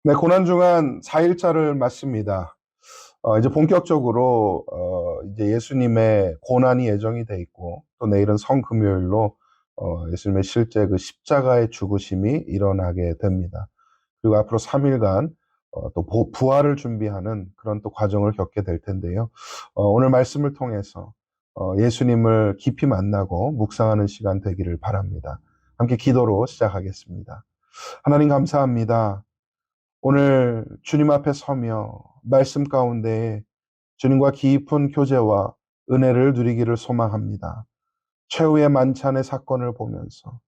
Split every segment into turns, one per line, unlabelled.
네, 고난중한 4일차를 맞습니다. 이제 본격적으로, 이제 예수님의 고난이 예정이 돼 있고, 또 내일은 성금요일로, 예수님의 실제 그 십자가의 죽으심이 일어나게 됩니다. 그리고 앞으로 3일간, 또 부활을 준비하는 그런 또 과정을 겪게 될 텐데요. 오늘 말씀을 통해서, 예수님을 깊이 만나고 묵상하는 시간 되기를 바랍니다. 함께 기도로 시작하겠습니다. 하나님 감사합니다. 오늘 주님 앞에 서며 말씀 가운데 주님과 깊은 교제와 은혜를 누리기를 소망합니다. 최후의 만찬의 사건을 보면서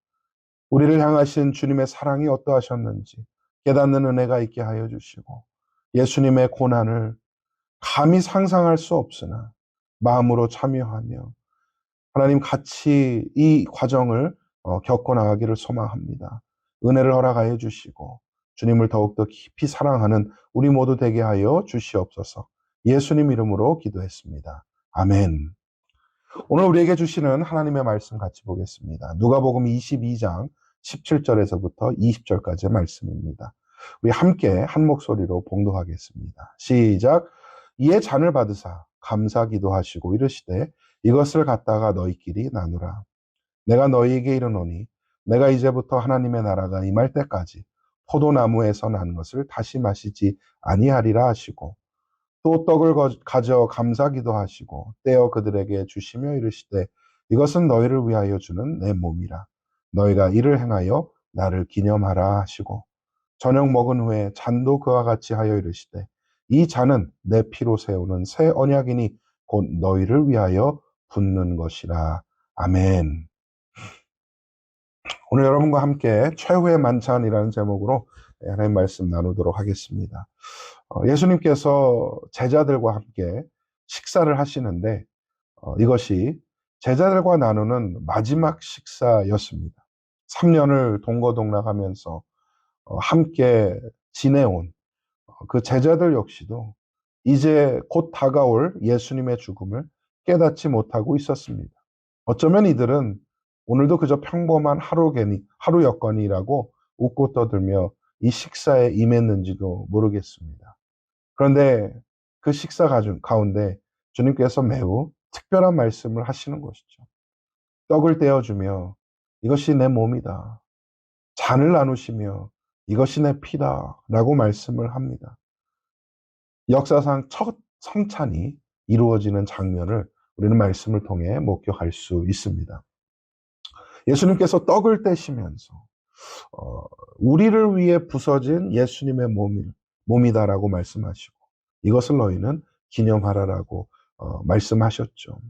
우리를 향하신 주님의 사랑이 어떠하셨는지 깨닫는 은혜가 있게 하여 주시고, 예수님의 고난을 감히 상상할 수 없으나 마음으로 참여하며 하나님 같이 이 과정을 겪어나가기를 소망합니다. 은혜를 허락하여 주시고 주님을 더욱더 깊이 사랑하는 우리 모두 되게 하여 주시옵소서. 예수님 이름으로 기도했습니다. 아멘. 오늘 우리에게 주시는 하나님의 말씀 같이 보겠습니다. 누가복음 22장 17절에서부터 20절까지의 말씀입니다. 우리 함께 한 목소리로 봉독하겠습니다. 시작. 이에 잔을 받으사 감사 기도하시고 이르시되 이것을 갖다가 너희끼리 나누라. 내가 너희에게 이르노니 내가 이제부터 하나님의 나라가 임할 때까지 포도나무에서 난 것을 다시 마시지 아니하리라 하시고, 또 떡을 가져 감사 기도하시고 떼어 그들에게 주시며 이르시되 이것은 너희를 위하여 주는 내 몸이라. 너희가 이를 행하여 나를 기념하라 하시고, 저녁 먹은 후에 잔도 그와 같이 하여 이르시되 이 잔은 내 피로 세우는 새 언약이니 곧 너희를 위하여 붓는 것이라. 아멘. 오늘 여러분과 함께 최후의 만찬이라는 제목으로 하나님 말씀 나누도록 하겠습니다. 예수님께서 제자들과 함께 식사를 하시는데, 이것이 제자들과 나누는 마지막 식사였습니다. 3년을 동거동락하면서 함께 지내온 그 제자들 역시도 이제 곧 다가올 예수님의 죽음을 깨닫지 못하고 있었습니다. 어쩌면 이들은 오늘도 그저 평범한 하루 여건이라고 웃고 떠들며 이 식사에 임했는지도 모르겠습니다. 그런데 그 식사 가운데 주님께서 매우 특별한 말씀을 하시는 것이죠. 떡을 떼어주며 이것이 내 몸이다. 잔을 나누시며 이것이 내 피다. 라고 말씀을 합니다. 역사상 첫 성찬이 이루어지는 장면을 우리는 말씀을 통해 목격할 수 있습니다. 예수님께서 떡을 떼시면서 어, 우리를 위해 부서진 예수님의 몸이다라고 말씀하시고, 이것을 너희는 기념하라라고 말씀하셨죠.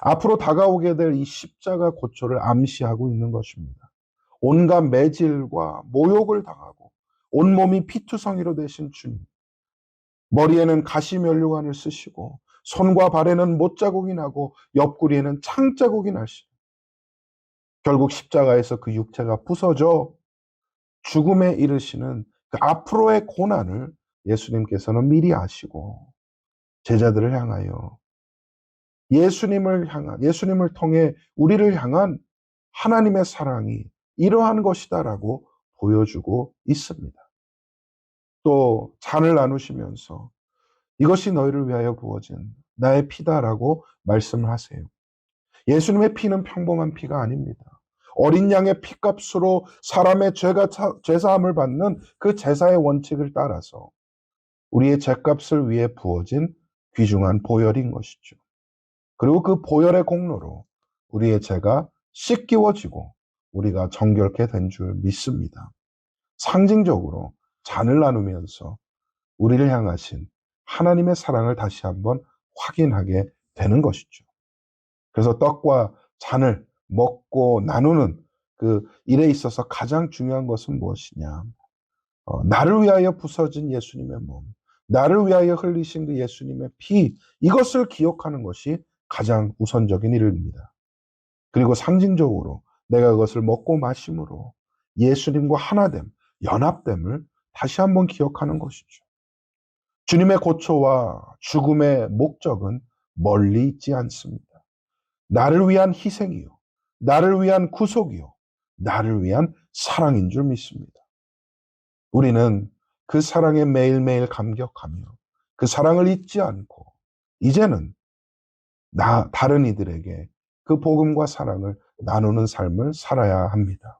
앞으로 다가오게 될 이 십자가 고초를 암시하고 있는 것입니다. 온갖 매질과 모욕을 당하고 온몸이 피투성이로 되신 주님, 머리에는 가시면류관을 쓰시고 손과 발에는 못자국이 나고 옆구리에는 창자국이 나시고, 결국 십자가에서 그 육체가 부서져 죽음에 이르시는 그 앞으로의 고난을 예수님께서는 미리 아시고 제자들을 향하여 예수님을 통해 우리를 향한 하나님의 사랑이 이러한 것이다라고 보여주고 있습니다. 또 잔을 나누시면서 이것이 너희를 위하여 부어진 나의 피다라고 말씀을 하세요. 예수님의 피는 평범한 피가 아닙니다. 어린 양의 피값으로 사람의 죄사함을 받는 그 제사의 원칙을 따라서 우리의 죄값을 위해 부어진 귀중한 보혈인 것이죠. 그리고 그 보혈의 공로로 우리의 죄가 씻기워지고 우리가 정결케 된 줄 믿습니다. 상징적으로 잔을 나누면서 우리를 향하신 하나님의 사랑을 다시 한번 확인하게 되는 것이죠. 그래서 떡과 잔을 먹고 나누는 그 일에 있어서 가장 중요한 것은 무엇이냐? 나를 위하여 부서진 예수님의 몸, 나를 위하여 흘리신 그 예수님의 피, 이것을 기억하는 것이 가장 우선적인 일입니다. 그리고 상징적으로 내가 그것을 먹고 마심으로 예수님과 하나됨, 연합됨을 다시 한번 기억하는 것이죠. 주님의 고초와 죽음의 목적은 멀리 있지 않습니다. 나를 위한 희생이요, 나를 위한 구속이요, 나를 위한 사랑인 줄 믿습니다. 우리는 그 사랑에 매일매일 감격하며 그 사랑을 잊지 않고 이제는 다른 이들에게 그 복음과 사랑을 나누는 삶을 살아야 합니다.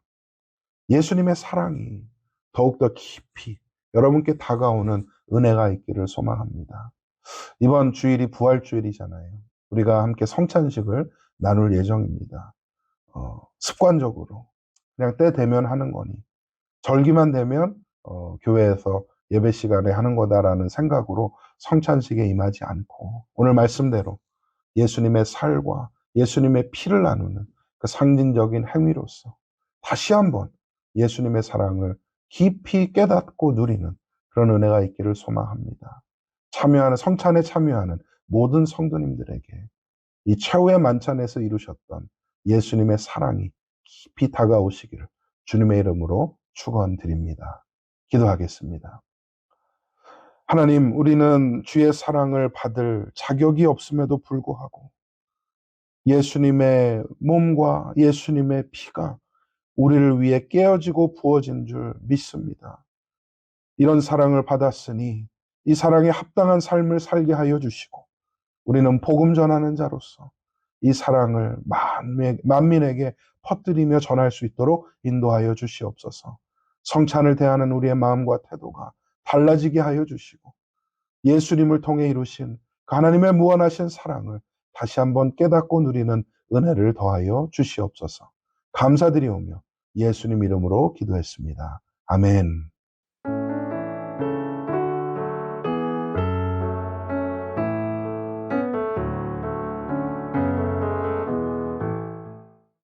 예수님의 사랑이 더욱더 깊이 여러분께 다가오는 은혜가 있기를 소망합니다. 이번 주일이 부활주일이잖아요. 우리가 함께 성찬식을 나눌 예정입니다. 습관적으로 그냥 때 되면 하는 거니 절기만 되면 교회에서 예배 시간에 하는 거다라는 생각으로 성찬식에 임하지 않고 오늘 말씀대로 예수님의 살과 예수님의 피를 나누는 그 상징적인 행위로서 다시 한번 예수님의 사랑을 깊이 깨닫고 누리는 그런 은혜가 있기를 소망합니다. 성찬에 참여하는 모든 성도님들에게 이 최후의 만찬에서 이루셨던 예수님의 사랑이 깊이 다가오시기를 주님의 이름으로 축원드립니다. 기도하겠습니다. 하나님, 우리는 주의 사랑을 받을 자격이 없음에도 불구하고 예수님의 몸과 예수님의 피가 우리를 위해 깨어지고 부어진 줄 믿습니다. 이런 사랑을 받았으니 이 사랑에 합당한 삶을 살게 하여 주시고 우리는 복음 전하는 자로서 이 사랑을 만민에게 퍼뜨리며 전할 수 있도록 인도하여 주시옵소서. 성찬을 대하는 우리의 마음과 태도가 달라지게 하여 주시고 예수님을 통해 이루신 그 하나님의 무한하신 사랑을 다시 한번 깨닫고 누리는 은혜를 더하여 주시옵소서. 감사드리오며 예수님 이름으로 기도했습니다. 아멘.